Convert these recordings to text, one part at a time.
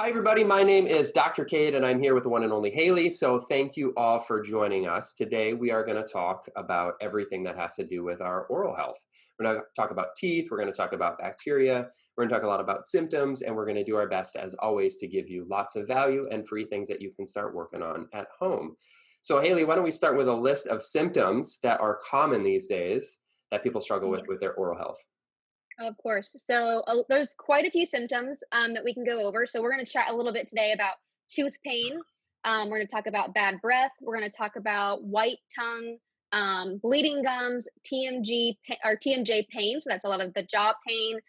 Hi, everybody. My name is Dr. Cade, and I'm here with the one and only Haley. So thank you all for joining us. Today, we are going to talk about everything that has to do with our oral health. We're going to talk about teeth. We're going to talk about bacteria. We're going to talk a lot about symptoms, and we're going to do our best, as always, to give you lots of value and free things that you can start working on at home. So, Haley, why don't we start with a list of symptoms that are common these days that people struggle Yeah, with their oral health? of course. So there's quite a few symptoms that we can go over. So we're going to chat a little bit today about tooth pain. We're going to talk about bad breath. We're going to talk about white tongue, bleeding gums, or TMJ pain. So that's a lot of the jaw pain,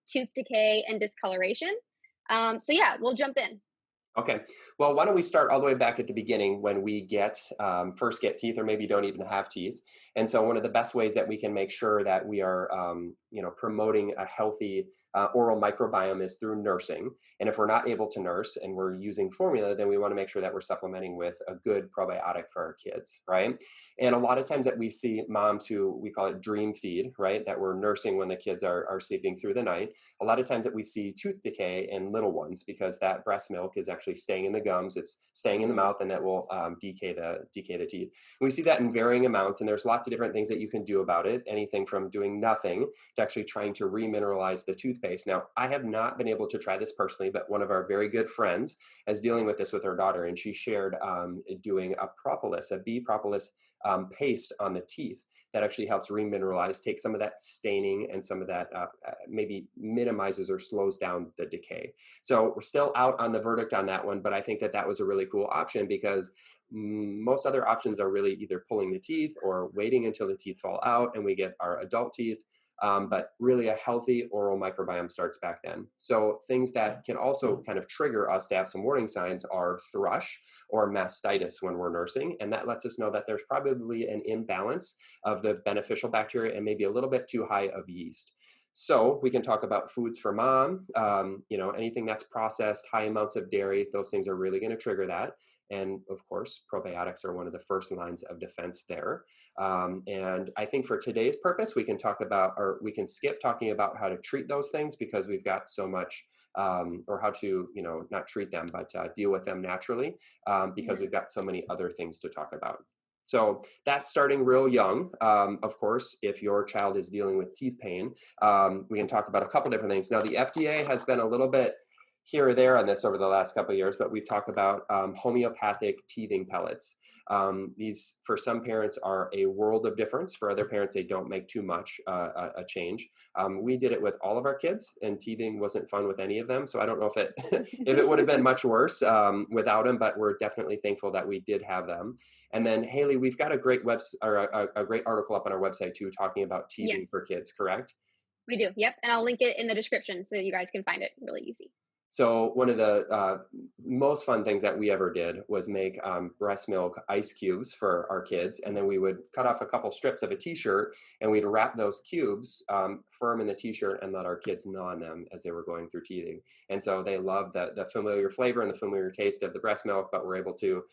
tooth decay, and discoloration. So yeah, we'll jump in. Okay. Well, why don't we start all the way back at the beginning when we first get teeth, or maybe don't even have teeth. And so, one of the best ways that we can make sure that we are, promoting a healthy oral microbiome is through nursing. And if we're not able to nurse and we're using formula, then we want to make sure that we're supplementing with a good probiotic for our kids, right? And a lot of times that we see moms who we call it dream feed, right? That we're nursing when the kids are sleeping through the night. A lot of times that we see tooth decay in little ones because that breast milk is actually staying in the gums, it's staying in the mouth, and that will decay the teeth. And we see that in varying amounts, and there's lots of different things that you can do about it. Anything from doing nothing to actually trying to remineralize the toothpaste. Now, I have not been able to try this personally, but one of our very good friends is dealing with this with her daughter, and she shared doing a bee propolis paste on the teeth that actually helps remineralize, take some of that staining and some of that maybe minimizes or slows down the decay. So we're still out on the verdict on that one, but I think that that was a really cool option because most other options are really either pulling the teeth or waiting until the teeth fall out and we get our adult teeth. But really a healthy oral microbiome starts back then. So things that can also kind of trigger us to have some warning signs are thrush or mastitis when we're nursing. And that lets us know that there's probably an imbalance of the beneficial bacteria and maybe a little bit too high of yeast. So we can talk about foods for mom, anything that's processed, high amounts of dairy, those things are really going to trigger that. And of course, probiotics are one of the first lines of defense there. And I think for today's purpose, we can we can skip talking about how to treat those things because we've got so much, or how to, not treat them, but deal with them naturally because Mhm. we've got so many other things to talk about. So that's starting real young. Of course, if your child is dealing with teeth pain, we can talk about a couple different things. Now, the FDA has been a little bit here or there on this over the last couple of years, but we've talked about homeopathic teething pellets. These, for some parents, are a world of difference. For other parents, they don't make too much a change. We did it with all of our kids, and teething wasn't fun with any of them. So I don't know if it if it would have been much worse without them, but we're definitely thankful that we did have them. And then Haley, we've got a great a great article up on our website too, talking about Yes, teething for kids. Correct? we do. Yep, and I'll link it in the description so that you guys can find it really easy. So one of the most fun things that we ever did was make breast milk ice cubes for our kids, and then we would cut off a couple strips of a T-shirt, and we'd wrap those cubes firm in the T-shirt and let our kids gnaw on them as they were going through teething. And so they loved the familiar flavor and the familiar taste of the breast milk, but we're able to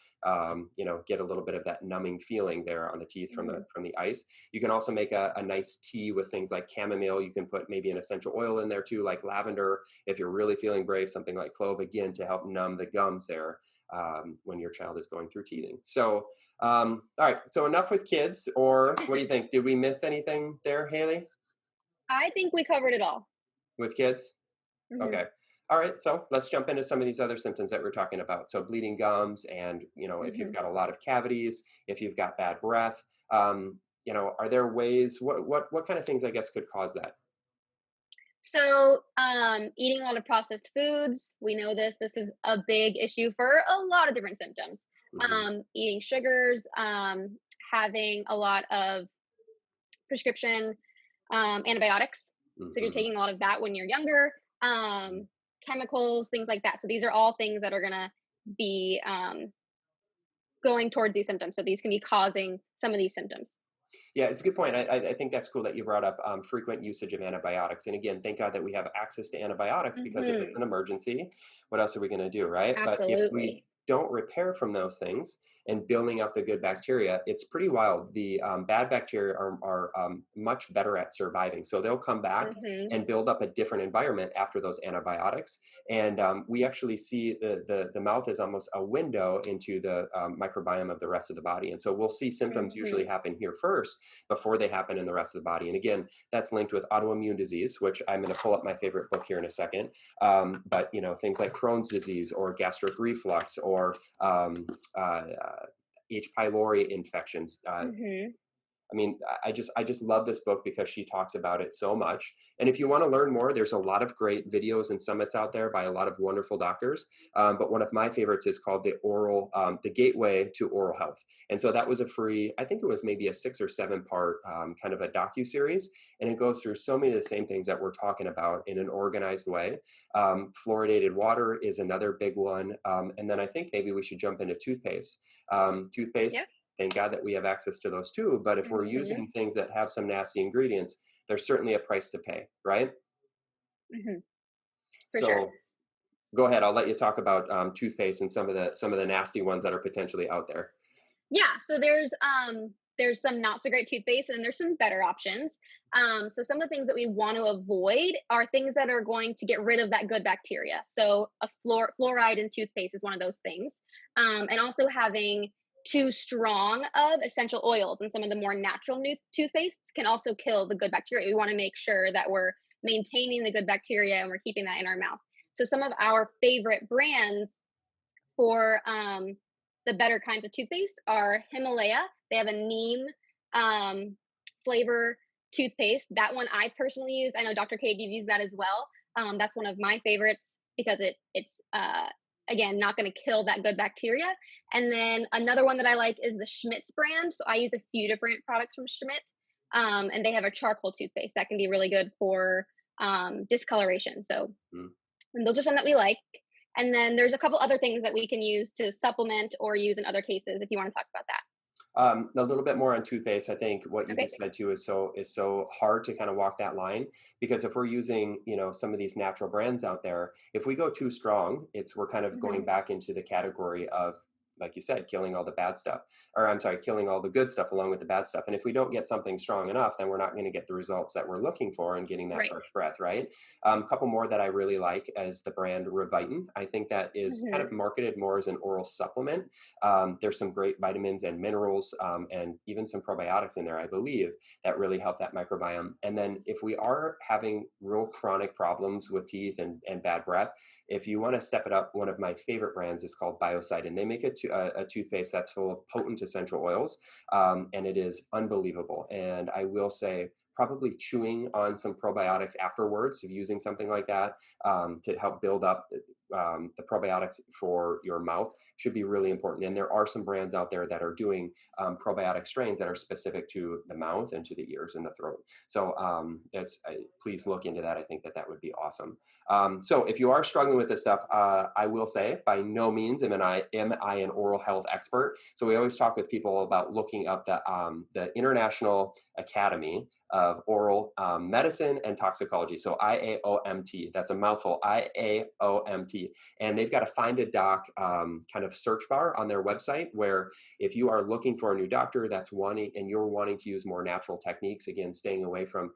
get a little bit of that numbing feeling there on the teeth from Mhm. the ice. You can also make a nice tea with things like chamomile. You can put maybe an essential oil in there too, like lavender. If you're really feeling brave, something like clove, again, to help numb the gums there when your child is going through teething. So, all right. So enough with kids, or what do you think? Did we miss anything there, Haley, I think we covered it all. with kids? Mhm. Okay. All right. So let's jump into some of these other symptoms that we're talking about. So bleeding gums, and if you've Mhm. got a lot of cavities, if you've got bad breath, are there ways? What kind of things I guess could cause that? So, eating a lot of processed foods, we know this. This is a big issue for a lot of different symptoms. Hmm. Eating sugars, having a lot of prescription antibiotics. So, if you're Hmm. taking a lot of that when you're younger, chemicals, things like that. So, these are all things that are going to be going towards these symptoms. So, these can be causing some of these symptoms. Yeah, it's a good point. I think that's cool that you brought up frequent usage of antibiotics. And again, thank God that we have access to antibiotics because if it's Hmm. an emergency, what else are we going to do, right? But if we Absolutely. don't repair from those things and building up the good bacteria, it's pretty wild. The bad bacteria are much better at surviving. So they'll come back Mhm. and build up a different environment after those antibiotics. And we actually see the mouth is almost a window into the microbiome of the rest of the body. And so we'll see symptoms usually Mhm. happen here first before they happen in the rest of the body. And again, that's linked with autoimmune disease, which I'm going to pull up my favorite book here in a second. But things like Crohn's disease or gastric reflux or uh, H. pylori infections. Mhm. I mean, I just love this book because she talks about it so much. And if you want to learn more, there's a lot of great videos and summits out there by a lot of wonderful doctors. But one of my favorites is called the Gateway to Oral Health. And so that was a free, I think it was maybe a 6 or 7 part kind of a docu-series, and it goes through so many of the same things that we're talking about in an organized way. Fluoridated water is another big one, and then I think maybe we should jump into toothpaste. Yeah. Toothpaste. Thank God that we have access to those too. But if we're Mhm. using things that have some nasty ingredients, there's certainly a price to pay, right? Mhm. For sure. So go ahead. I'll let you talk about toothpaste and some of the nasty ones that are potentially out there. Yeah, so there's some not so great toothpaste and there's some better options. So some of the things that we want to avoid are things that are going to get rid of that good bacteria. So a fluoride in toothpaste is one of those things. And also having too strong of essential oils and some of the more natural new toothpastes can also kill the good bacteria. We want to make sure that we're maintaining the good bacteria and we're keeping that in our mouth. So some of our favorite brands for the better kinds of toothpaste are Himalaya. They have a neem um, flavor toothpaste. That one I personally use. I know Dr. Cade, you've used that as well. That's one of my favorites because it's again not going to kill that good bacteria. And then another one that I like is the Schmidt's brand. So I use a few different products from Schmidt, and they have a charcoal toothpaste that can be really good for discoloration. So Mm. and those are some that we like. And then there's a couple other things that we can use to supplement or use in other cases if you want to talk about that. A little bit more on toothpaste. I think what you Okay. just said too is so hard to kind of walk that line, because if we're using some of these natural brands out there, if we go too strong, we're kind of going Hmm. back into the category of, like you said, killing all the bad stuff, or I'm sorry, killing all the good stuff along with the bad stuff. And if we don't get something strong enough, then we're not going to get the results that we're looking for and getting that Right. fresh breath, right? A couple more that I really like is the brand Revitin. I think that is kind Hmm. of marketed more as an oral supplement. There's some great vitamins and minerals, and even some probiotics in there, I believe, that really help that microbiome. And then if we are having real chronic problems with teeth and bad breath, if you want to step it up, one of my favorite brands is called Biocide, and they make a toothpaste that's full of potent essential oils, and it is unbelievable. And I will say, probably chewing on some probiotics afterwards of using something like that to help build up the probiotics for your mouth should be really important. And there are some brands out there that are doing probiotic strains that are specific to the mouth and to the ears and the throat. So please look into that. I think that would be awesome. So if you are struggling with this stuff, I will say by no means am I an oral health expert. So we always talk with people about looking up the International Academy of Oral Medicine and Toxicology. So IAOMT, that's a mouthful, IAOMT. And they've got a find a doc kind of search bar on their website, where if you are looking for a new doctor that's wanting, and you're wanting to use more natural techniques, again, staying away from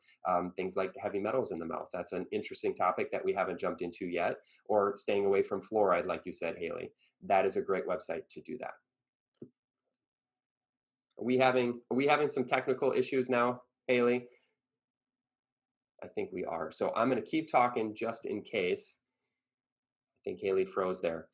things like heavy metals in the mouth. That's an interesting topic that we haven't jumped into yet, or staying away from fluoride, like you said, Haley. That is a great website to do that. Are we having some technical issues now, Haley? I think we are. So I'm going to keep talking just in case. I think Haley froze there.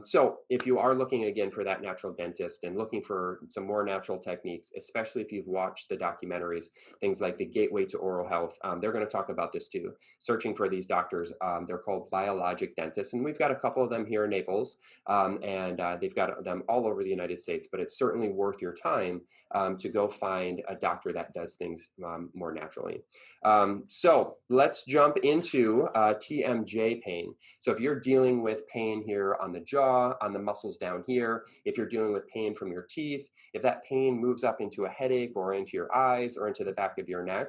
So if you are looking again for that natural dentist and looking for some more natural techniques, especially if you've watched the documentaries, things like the Gateway to Oral Health, they're going to talk about this too. Searching for these doctors, they're called biologic dentists, and we've got a couple of them here in Naples, and they've got them all over the United States. But it's certainly worth your time to go find a doctor that does things more naturally. So let's jump into TMJ pain. So if you're dealing dealing with pain here on the jaw, on the muscles down here, if you're dealing with pain from your teeth, if that pain moves up into a headache or into your eyes or into the back of your neck,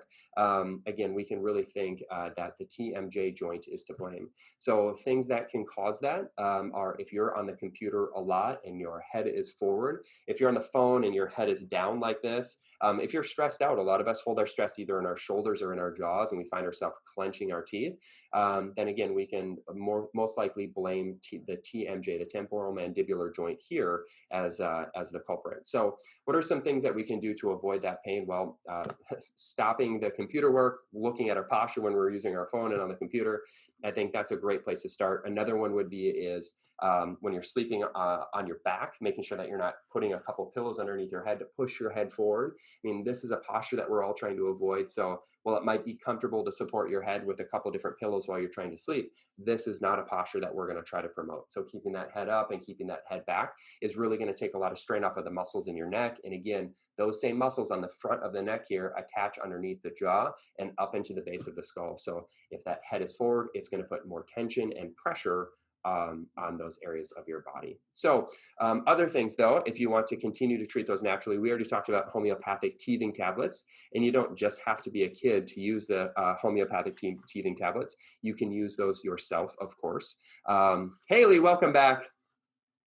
again, we can really think that the TMJ joint is to blame. So things that can cause that are if you're on the computer a lot and your head is forward, if you're on the phone and your head is down like this, if you're stressed out, a lot of us hold our stress either in our shoulders or in our jaws and we find ourselves clenching our teeth, then again, we can most likely blame the TMJ, the temporal mandibular joint here as the culprit. So what are some things that we can do to avoid that pain? Well, stopping the computer work, looking at our posture when we're using our phone and on the computer, I think that's a great place to start. Another one would be is when you're sleeping on your back, making sure that you're not putting a couple pillows underneath your head to push your head forward. I mean, this is a posture that we're all trying to avoid. So while it might be comfortable to support your head with a couple different pillows while you're trying to sleep, this is not a posture that we're going to try to promote. So keeping that head up and keeping that head back is really going to take a lot of strain off of the muscles in your neck. And again, those same muscles on the front of the neck here attach underneath the jaw and up into the base of the skull. So if that head is forward, it's going to put more tension and pressure on those areas of your body. So other things though, if you want to continue to treat those naturally, we already talked about homeopathic teething tablets, and you don't just have to be a kid to use the homeopathic teething tablets. You can use those yourself, of course. Haley, welcome back.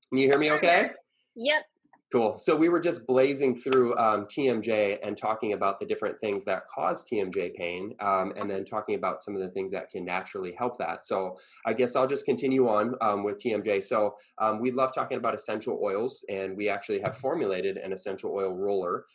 Can you hear me okay? Yep. Cool. So we were just blazing through TMJ and talking about the different things that cause TMJ pain, and then talking about some of the things that can naturally help that. So I guess I'll just continue on with TMJ. So we love talking about essential oils, and we actually have formulated an essential oil roller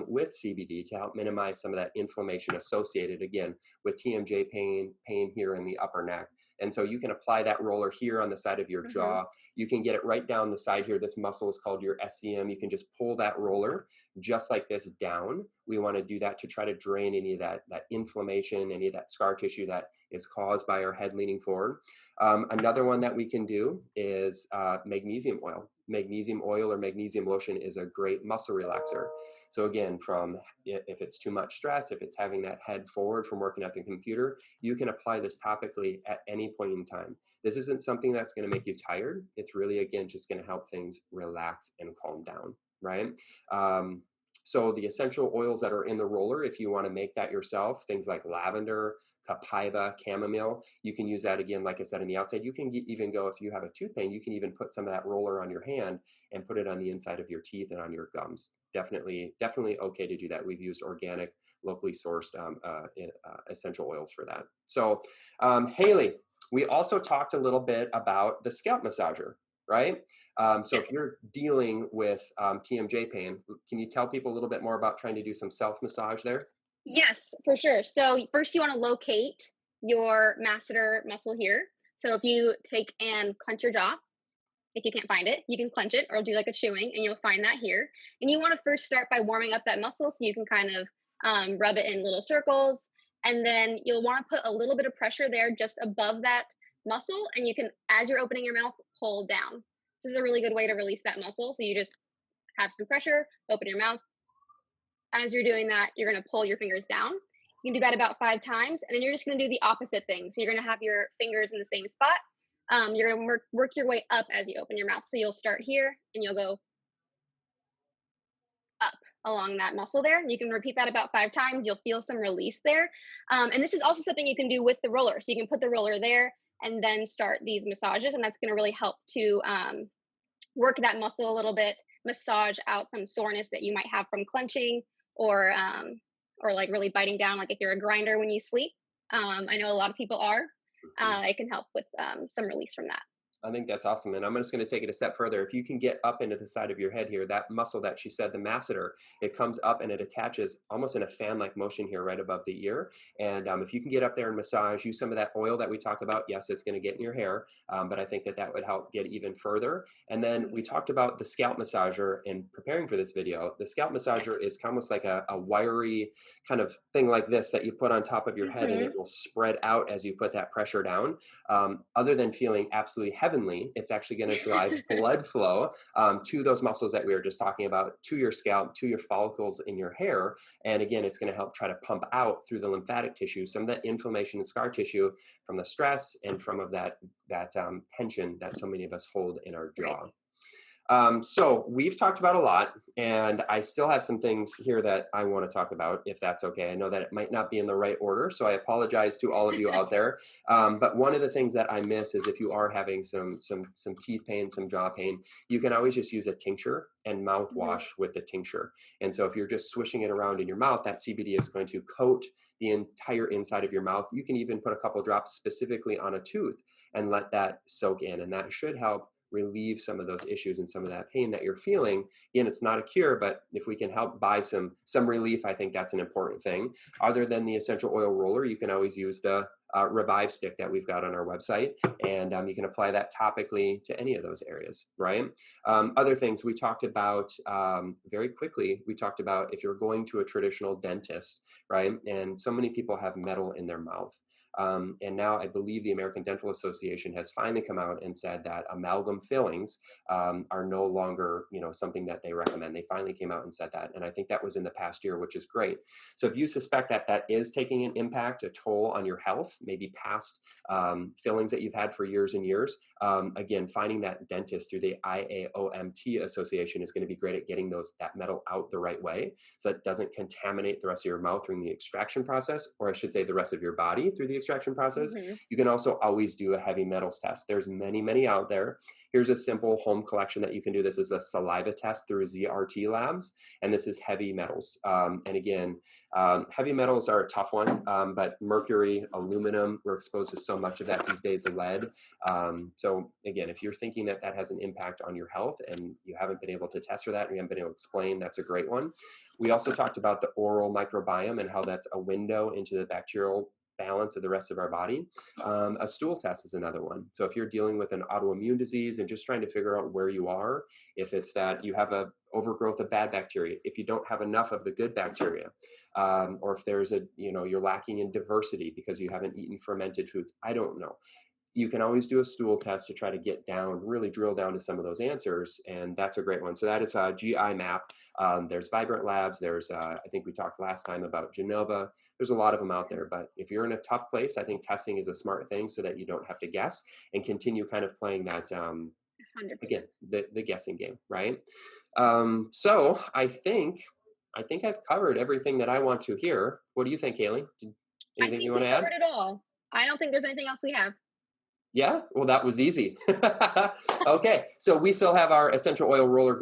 with CBD to help minimize some of that inflammation associated, again, with TMJ pain here in the upper neck. And so you can apply that roller here on the side of your jaw. You can get it right down the side here. This muscle is called your SCM. You can just pull that roller just like this down. We want to do that to try to drain any of that inflammation, any of that scar tissue that is caused by our head leaning forward. Another one that we can do is magnesium oil. Magnesium oil or magnesium lotion is a great muscle relaxer. So again, if it's too much stress, if it's having that head forward from working at the computer, you can apply this topically at any point in time. This isn't something that's going to make you tired. It's really, again, just going to help things relax and calm down, right? So the essential oils that are in the roller, if you want to make that yourself, things like lavender, copaiba, chamomile, you can use that again, like I said, on the outside. You can even go, if you have a tooth pain, you can even put some of that roller on your hand and put it on the inside of your teeth and on your gums. Definitely okay to do that. We've used organic, locally sourced essential oils for that. So Haley, we also talked a little bit about the scalp massager, right? So if you're dealing with TMJ pain, can you tell people a little bit more about trying to do some self-massage there? Yes, for sure. So first you want to locate your masseter muscle here. So if you take and clench your jaw, if you can't find it, you can clench it or do like a chewing and you'll find that here. And you want to first start by warming up that muscle so you can kind of rub it in little circles. And then you'll want to put a little bit of pressure there just above that muscle. And you can, as you're opening your mouth, hold down. This is a really good way to release that muscle. So you just have some pressure, open your mouth. As you're doing that, you're going to pull your fingers down. You can do that about 5 times. And then you're just going to do the opposite thing. So you're going to have your fingers in the same spot. You're going to work your way up as you open your mouth. So you'll start here and you'll go up along that muscle there. You can repeat that about 5 times. You'll feel some release there. And this is also something you can do with the roller. So you can put the roller there and then start these massages. And that's going to really help to work that muscle a little bit, massage out some soreness that you might have from clenching or like really biting down, like if you're a grinder when you sleep. I know a lot of people are. It can help with some release from that. I think that's awesome. And I'm just going to take it a step further. If you can get up into the side of your head here, that muscle that she said, the masseter, it comes up and it attaches almost in a fan-like motion here right above the ear. And if you can get up there and massage, use some of that oil that we talk about. Yes, it's going to get in your hair, but I think that would help get even further. And then we talked about the scalp massager in preparing for this video. The scalp massager is almost like a wiry kind of thing like this that you put on top of your head and it will spread out as you put that pressure down. Other than feeling absolutely heavy heavenly. It's actually going to drive blood flow to those muscles that we were just talking about, to your scalp, to your follicles in your hair. And again, it's going to help try to pump out through the lymphatic tissue some of that inflammation and scar tissue from the stress and from of that tension that so many of us hold in our Right. jaw. So we've talked about a lot, and I still have some things here that I want to talk about, if that's okay. I know that it might not be in the right order, so I apologize to all of you out there. But one of the things that I miss is if you are having some teeth pain, some jaw pain, you can always just use a tincture and mouthwash with the tincture. And so if you're just swishing it around in your mouth, that CBD is going to coat the entire inside of your mouth. You can even put a couple drops specifically on a tooth and let that soak in, and that should help relieve some of those issues and some of that pain that you're feeling. Again, it's not a cure, but if we can help buy some relief, I think that's an important thing. Other than the essential oil roller, you can always use the Revive stick that we've got on our website, and you can apply that topically to any of those areas, right? Other things we talked about very quickly, we talked about if you're going to a traditional dentist, right? And so many people have metal in their mouth. And now I believe the American Dental Association has finally come out and said that amalgam fillings are no longer, something that they recommend. They finally came out and said that. And I think that was in the past year, which is great. So if you suspect that that is taking an impact, a toll on your health, maybe past fillings that you've had for years and years, again, finding that dentist through the IAOMT Association is going to be great at getting that metal out the right way, so it doesn't contaminate the rest of your mouth during the extraction process, or I should say the rest of your body through the extraction process. You can also always do a heavy metals test. There's many out there. Here's a simple home collection that you can do. This is a saliva test through ZRT Labs, and this is heavy metals. And again, heavy metals are a tough one, but mercury, aluminum, we're exposed to so much of that these days, lead. So again, if you're thinking that that has an impact on your health and you haven't been able to test for that, and you haven't been able to explain, that's a great one. We also talked about the oral microbiome and how that's a window into the bacterial balance of the rest of our body. A stool test is another one. So if you're dealing with an autoimmune disease and just trying to figure out where you are, if it's that you have a overgrowth of bad bacteria, if you don't have enough of the good bacteria, or if there's you're lacking in diversity because you haven't eaten fermented foods, I don't know. You can always do a stool test to try to get down, really drill down to some of those answers. And that's a great one. So that is a GI map. There's Vibrant Labs. There's, I think we talked last time about Genova. There's a lot of them out there, but if you're in a tough place, I think testing is a smart thing so that you don't have to guess and continue kind of playing that, 100%. again, the guessing game, right? So I think I've covered everything that I want to hear. What do you think, Haley? I Anything you think want we to add? covered it all. I don't think there's anything else we have. Yeah, well, that was easy. Okay, so we still have our essential oil roller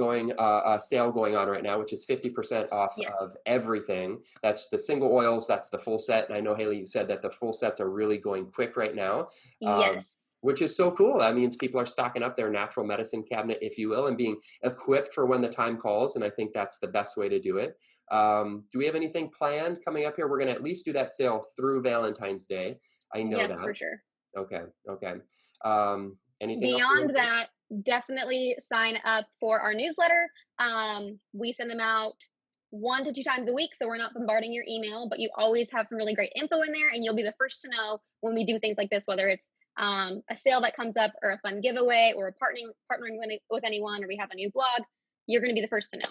sale going on right now, which is 50% off Yes. of everything. That's the single oils, that's the full set. And I know, Haley, you said that the full sets are really going quick right now, Yes. which is so cool. That means people are stocking up their natural medicine cabinet, if you will, and being equipped for when the time calls. And I think that's the best way to do it. Do we have anything planned coming up here? We're going to at least do that sale through Valentine's Day. I know Yes, that. for sure. Okay. Anything else you want Beyond to say? that, definitely sign up for our newsletter. We send them out 1 to 2 times a week, so we're not bombarding your email, but you always have some really great info in there, and you'll be the first to know when we do things like this, whether it's a sale that comes up, or a fun giveaway, or partnering with anyone, or we have a new blog. You're going to be the first to know.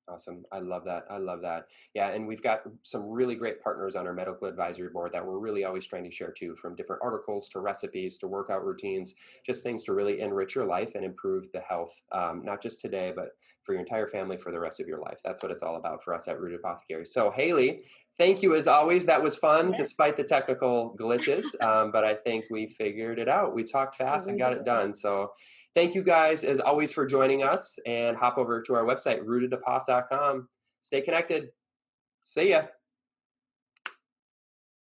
Awesome. I love that. I love that. Yeah. And we've got some really great partners on our medical advisory board that we're really always trying to share too, from different articles to recipes to workout routines, just things to really enrich your life and improve the health, not just today, but for your entire family for the rest of your life. That's what it's all about for us at Rooted Apothecary. So, Haley, thank you as always. That was fun Yes, despite the technical glitches, but I think we figured it out. We talked fast and we got it did. done. So, thank you guys as always for joining us, and hop over to our website, rootedapop.com. Stay connected. See ya.